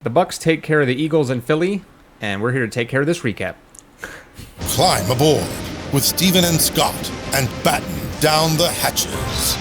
The Bucs take care of the Eagles in Philly, and we're here to take care of this recap. Climb aboard with Steven and Scott and batten down the hatches.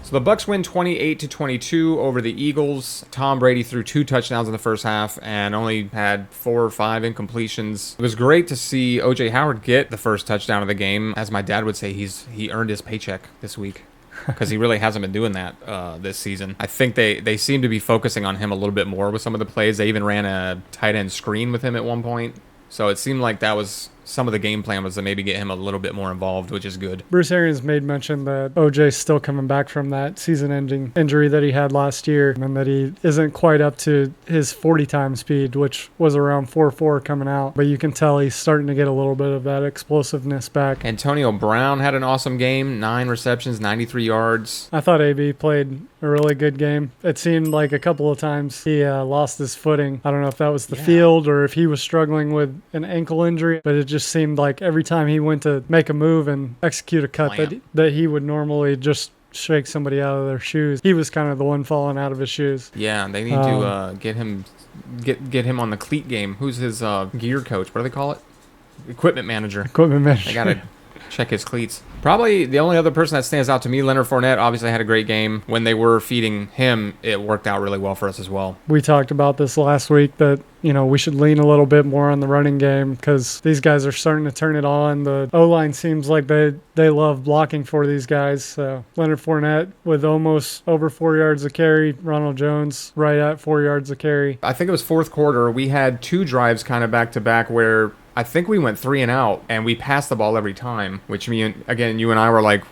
So the Bucs win 28-22 over the Eagles. Tom Brady threw 2 touchdowns in the first half and only had 4 or 5 incompletions. It was great to see O.J. Howard get the first touchdown of the game. As my dad would say, he earned his paycheck this week because he really hasn't been doing that this season. I think they seem to be focusing on him a little bit more with some of the plays. They even ran a tight end screen with him at one point. So it seemed like that was some of the game plan, was to maybe get him a little bit more involved, which is good. Bruce Arians made mention that OJ's still coming back from that season-ending injury that he had last year, and that he isn't quite up to his 40-time speed, which was around 4.4 coming out. But you can tell he's starting to get a little bit of that explosiveness back. Antonio Brown had an awesome game, 9 receptions, 93 yards. I thought AB played a really good game. It seemed like a couple of times he lost his footing. I don't know if that was the field or if he was struggling with an ankle injury, but it just seemed like every time he went to make a move and execute a cut that he would normally just shake somebody out of their shoes. He was kind of the one falling out of his shoes. Yeah, they need to get him on the cleat game. Who's his gear coach? What do they call it? Equipment manager. They got to check his cleats. Probably the only other person that stands out to me, Leonard Fournette, obviously had a great game. When they were feeding him, it worked out really well for us as well. We talked about this last week that, we should lean a little bit more on the running game because these guys are starting to turn it on. The O-line seems like they love blocking for these guys. So Leonard Fournette with almost over 4 yards a carry. Ronald Jones right at 4 yards a carry. I think it was fourth quarter. We had 2 drives kind of back-to-back where I think we went 3 and out, and we passed the ball every time, which you and I were like,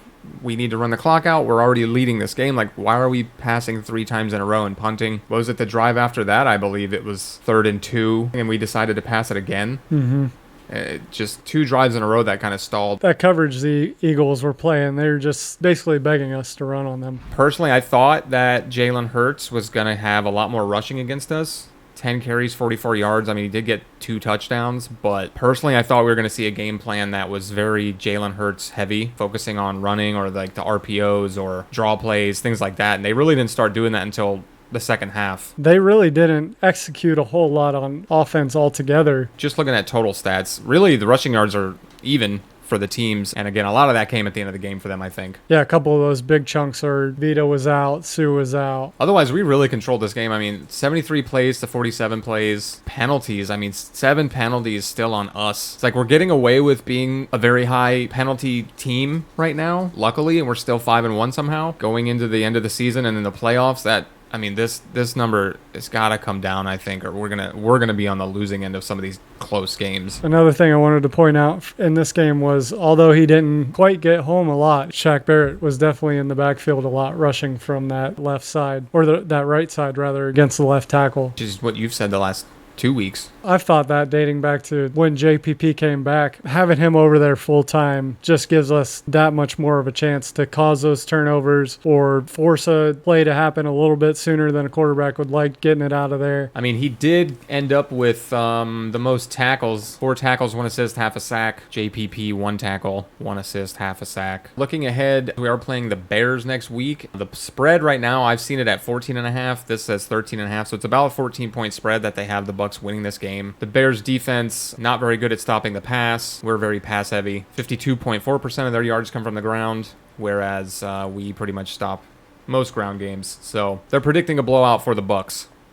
we need to run the clock out. We're already leading this game. Like, why are we passing 3 times in a row and punting? What was it, the drive after that? I believe it was 3rd and 2, and we decided to pass it again. Mm-hmm. Just 2 drives in a row that kind of stalled. That coverage the Eagles were playing, they were just basically begging us to run on them. Personally, I thought that Jalen Hurts was going to have a lot more rushing against us. 10 carries, 44 yards. I mean, he did get 2 touchdowns, but personally, I thought we were going to see a game plan that was very Jalen Hurts heavy, focusing on running or like the RPOs or draw plays, things like that. And they really didn't start doing that until the second half. They really didn't execute a whole lot on offense altogether. Just looking at total stats, really the rushing yards are even for the teams. And again, a lot of that came at the end of the game for them, I think. Yeah, a couple of those big chunks are Vito was out, Sue was out. Otherwise, we really controlled this game. I mean, 73 plays to 47 plays. Penalties, 7 penalties still on us. It's like we're getting away with being a very high penalty team right now, luckily, and we're still 5-1 somehow. Going into the end of the season and in the playoffs, this number has got to come down, I think, or we're gonna be on the losing end of some of these close games. Another thing I wanted to point out in this game was, although he didn't quite get home a lot, Shaq Barrett was definitely in the backfield a lot, rushing from that left side, or that right side rather, against the left tackle. Which is what you've said the last 2 weeks. I've thought that dating back to when JPP came back, having him over there full time just gives us that much more of a chance to cause those turnovers or force a play to happen a little bit sooner than a quarterback would like, getting it out of there. I mean, he did end up with the most tackles, 4 tackles, 1 assist, half a sack. JPP, 1 tackle, 1 assist, half a sack. Looking ahead, we are playing the Bears next week. The spread right now, I've seen it at 14.5. This says 13.5, so it's about a 14-point spread that they have the Bucs winning this game. The Bears defense, not very good at stopping the pass. We're very pass heavy. 52.4% of their yards come from the ground, whereas we pretty much stop most ground games. So they're predicting a blowout for the Bucs.